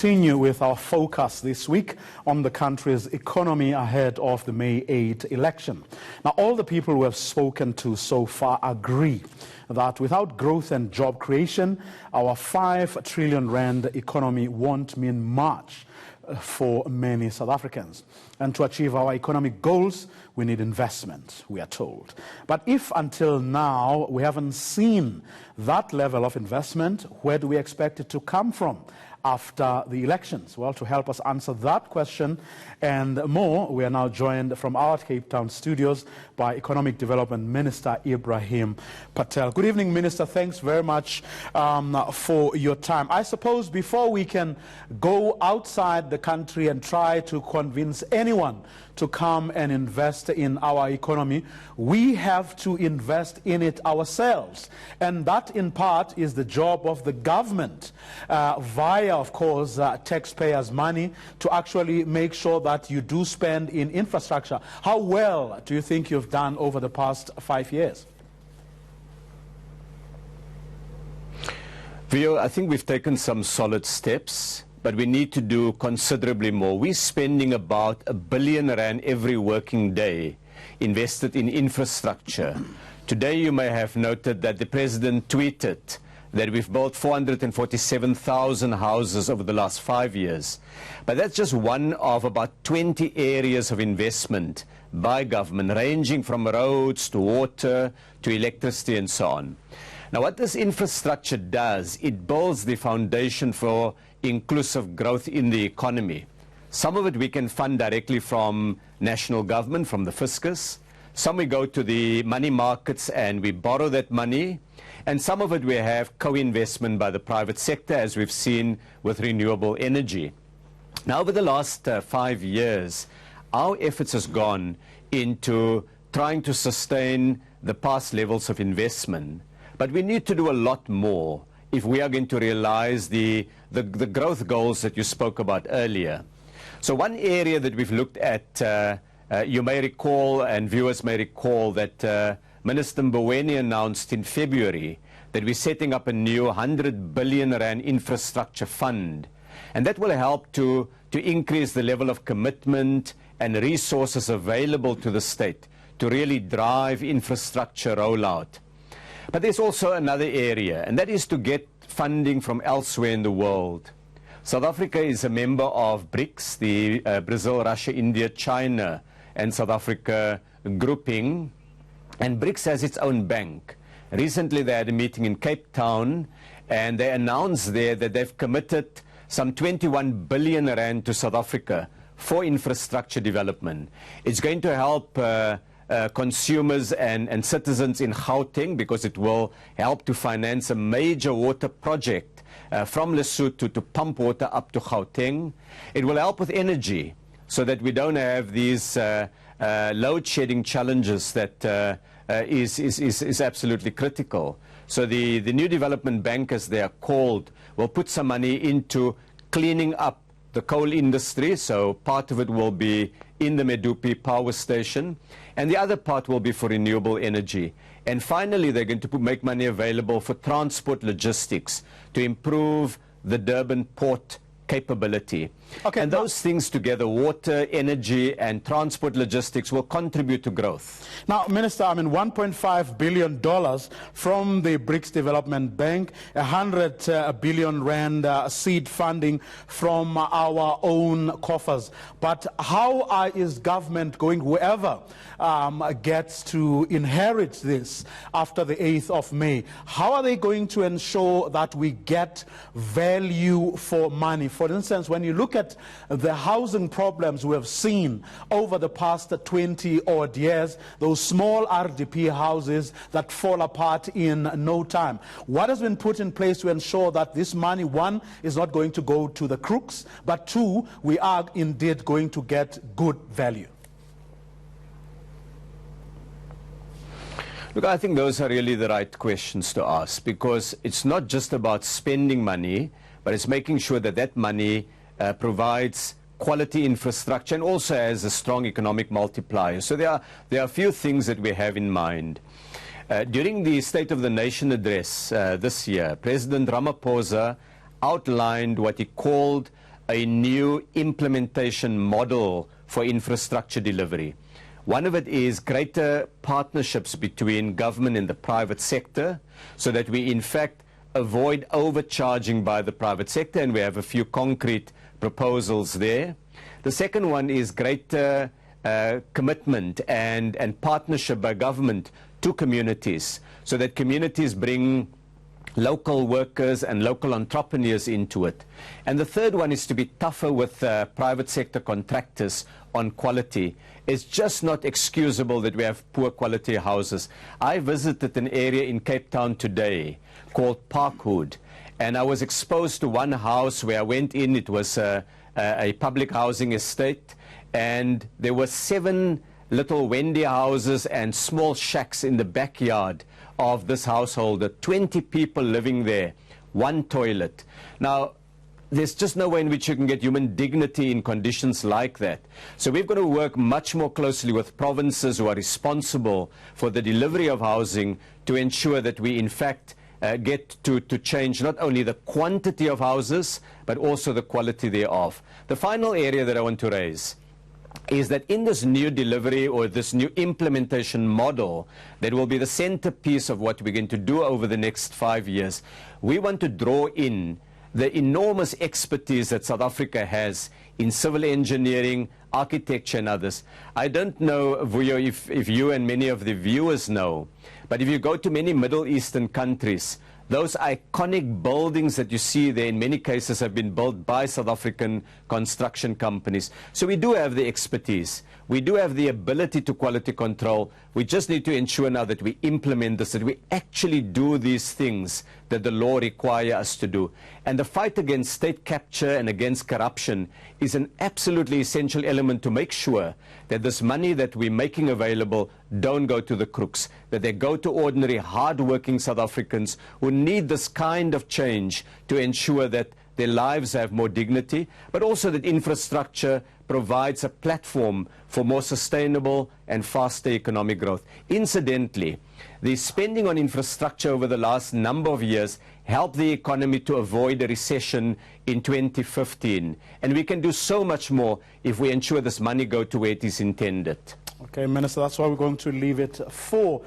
Continue with our focus this week on the country's economy ahead of the May 8 election. Now, all the people we have spoken to so far agree that without growth and job creation, our 5 trillion rand economy won't mean much for many South Africans. And to achieve our economic goals, we need investment, we are told. But if until now we haven't seen that level of investment, where do we expect it to come from after the elections? Well, to help us answer that question and more, we are now joined from our Cape Town studios by Economic Development Minister Ebrahim Patel. Good evening, Minister. Thanks very much for your time. I suppose before we can go outside the country and try to convince anyone to come and invest in our economy, we have to invest in it ourselves. And that, in part, is the job of the government, via, of course, taxpayers' money, to actually make sure that you do spend in infrastructure. How well do you think you've done over the past 5 years? Vio, I think we've taken some solid steps, but we need to do considerably more. We're spending about R1 billion every working day invested in infrastructure. Today you may have noted that the President tweeted that we've built 447,000 houses over the last 5 years. But that's just one of about 20 areas of investment by government, ranging from roads to water to electricity and so on. Now, what this infrastructure does, it builds the foundation for inclusive growth in the economy. Some of it we can fund directly from national government, from the fiscus. Some we go to the money markets and we borrow that money. And some of it we have co-investment by the private sector, as we've seen with renewable energy. Now, over the last 5 years, our efforts has gone into trying to sustain the past levels of investment. But we need to do a lot more if we are going to realize the growth goals that you spoke about earlier. So one area that we've looked at, you may recall, and viewers may recall, that Minister Mboweni announced in February that we're setting up a new 100 billion rand infrastructure fund. And that will help to increase the level of commitment and resources available to the state to really drive infrastructure rollout. But there's also another area, and that is to get funding from elsewhere in the world. South Africa is a member of BRICS, the Brazil, Russia, India, China, and South Africa grouping. And BRICS has its own bank. Recently they had a meeting in Cape Town, and they announced there that they've committed some 21 billion rand to South Africa for infrastructure development. It's going to help consumers and citizens in Gauteng, because it will help to finance a major water project from Lesotho to pump water up to Gauteng. It will help with energy, so that we don't have these load shedding challenges that is absolutely critical. So the new development bank, as they are called, will put some money into cleaning up the coal industry. So part of it will be in the Medupi power station, and the other part will be for renewable energy. And finally, they're going to make money available for transport logistics to improve the Durban port capability. Okay, and those things together, water, energy, and transport logistics, will contribute to growth. Now, Minister, I mean, $1.5 billion from the BRICS Development Bank, 100 billion rand seed funding from our own coffers. But how is government going, whoever gets to inherit this after the 8th of May, how are they going to ensure that we get value for money? For instance, when you look at the housing problems we have seen over the past 20-odd years, those small RDP houses that fall apart in no time. What has been put in place to ensure that this money, one, is not going to go to the crooks, but two, we are indeed going to get good value? Look, I think those are really the right questions to ask, because it's not just about spending money, but it's making sure that that money provides quality infrastructure and also has a strong economic multiplier. So there are a few things that we have in mind. During the State of the Nation address this year, President Ramaphosa outlined what he called a new implementation model for infrastructure delivery. One of it is greater partnerships between government and the private sector, so that we in fact avoid overcharging by the private sector, and we have a few concrete proposals there. The second one is greater commitment and partnership by government to communities, so that communities bring local workers and local entrepreneurs into it. And the third one is to be tougher with private sector contractors on quality. It's just not excusable that we have poor quality houses. I visited an area in Cape Town today called Parkwood, and I was exposed to one house where I went in. It was a public housing estate, and there were 7 little Wendy houses and small shacks in the backyard of this household. 20 people living there, 1 toilet. Now, there's just no way in which you can get human dignity in conditions like that. So we've got to work much more closely with provinces who are responsible for the delivery of housing to ensure that we in fact get to change not only the quantity of houses, but also the quality thereof. The final area that I want to raise is that in this new delivery or this new implementation model that will be the centerpiece of what we're going to do over the next 5 years, we want to draw in the enormous expertise that South Africa has in civil engineering, architecture and others. I don't know, Vuyo, if you and many of the viewers know, but if you go to many Middle Eastern countries, those iconic buildings that you see there in many cases have been built by South African construction companies. So we do have the expertise. We do have the ability to quality control. We just need to ensure now that we implement this, that we actually do these things that the law requires us to do. And the fight against state capture and against corruption is an absolutely essential element to make sure that this money that we're making available don't go to the crooks, that they go to ordinary, hard-working South Africans who need this kind of change to ensure that their lives have more dignity, but also that infrastructure provides a platform for more sustainable and faster economic growth. Incidentally, the spending on infrastructure over the last number of years helped the economy to avoid a recession in 2015. And we can do so much more if we ensure this money goes to where it is intended. Okay, Minister, that's why we're going to leave it for